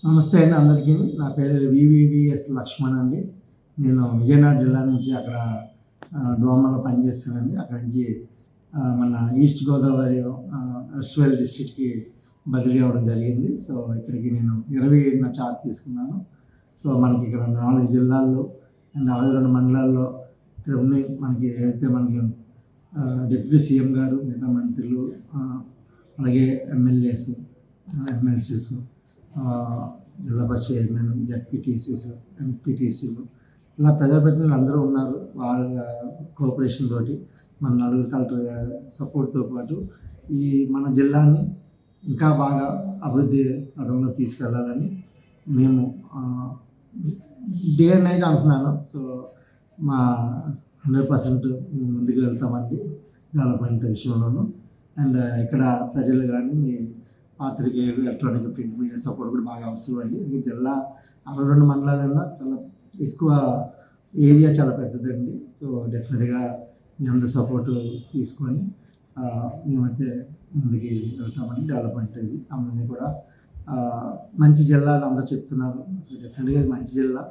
నమస్తే అండి అందరికీ. నా పేరు వివివిఎస్ లక్ష్మణ్ అండి. నేను విజయనగరం జిల్లా నుంచి అక్కడ డోమాలో పనిచేస్తానండి. అక్కడి నుంచి మన ఈస్ట్ గోదావరి వెస్ట్‌వేల్ డిస్ట్రిక్ట్‌కి బదిలీ అవ్వడం జరిగింది. సో, ఇక్కడికి నేను 27న చార్జ్ తీసుకున్నాను. సో, మనకి ఇక్కడ 4 జిల్లాల్లో అండ్ 62 మండలాల్లో ఇక్కడ ఉన్నాయి. మనకి ఏదైతే మనకి డిప్యూటీ సీఎం గారు, మిగతా మంత్రులు, అలాగే ఎమ్మెల్యేస్, ఎమ్మెల్సీస్, జిల్లా పరిషత్ చైర్మన్, జడ్పీటీసీస్, ఎంపీటీసీలు, ఇలా ప్రజాప్రతినిధులు అందరూ ఉన్నారు. వాళ్ళ కోఆపరేషన్ తోటి మన నలుగురు కలెక్టర్ సపోర్ట్తో పాటు ఈ మన జిల్లాని ఇంకా బాగా అభివృద్ధి పదంలో తీసుకెళ్ళాలని మేము డే అండ్ నైట్ అంటున్నాను. సో, మా 100% ముందుకు వెళ్తామండి డెవలప్మెంట్ విషయంలోనూ. అండ్ ఇక్కడ ప్రజలు కానీ మీ పాత్రికేయులు, ఎలక్ట్రానిక్ ప్రింట్ మీడియా సపోర్ట్ కూడా బాగా అవసరం అండి. ఈ జిల్లా 62 మండలాలన్నా చాలా ఎక్కువ ఏరియా, చాలా పెద్దదండి. సో, డెఫినెట్గా మీ అందరి సపోర్టు తీసుకొని మేమైతే ముందుకి వెళ్తామని. డెవలప్మెంట్ ఇది అందరినీ కూడా మంచి జిల్లా అని అందరూ చెప్తున్నారు. సో, డెఫినెట్గా ఇది మంచి జిల్లా,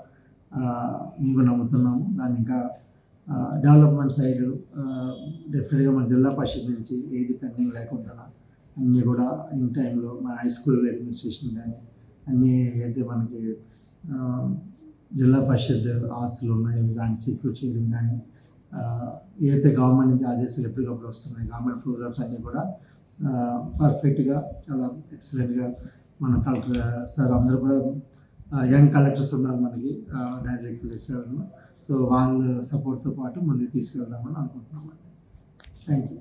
మేము నమ్ముతున్నాము. దాన్ని ఇంకా డెవలప్మెంట్ సైడ్ డెఫినెట్గా మన జిల్లా పరిషత్ నుంచి ఏది పెండింగ్ లేకుండా అన్నీ కూడా ఇన్ టైంలో మన హై స్కూల్ అడ్మినిస్ట్రేషన్ కానీ అన్నీ అయితే మనకి జిల్లా పరిషత్ ఆస్తులు ఉన్నాయో దాన్ని సెక్యూర్ చేయడం కానీ, ఏదైతే గవర్నమెంట్ నుంచి ఆదేశాలు ఎప్పటికప్పుడు వస్తున్నాయి, గవర్నమెంట్ ప్రోగ్రామ్స్ అన్నీ కూడా పర్ఫెక్ట్గా చాలా ఎక్సలెంట్గా మన కలెక్టర్ సార్ అందరూ కూడా యంగ్ కలెక్టర్స్ ఉన్నారు మనకి, డైరెక్టర్ సార్. సో, వాళ్ళ సపోర్ట్తో పాటు ముందుకు తీసుకెళ్దామని అనుకుంటున్నామండి. Thank you.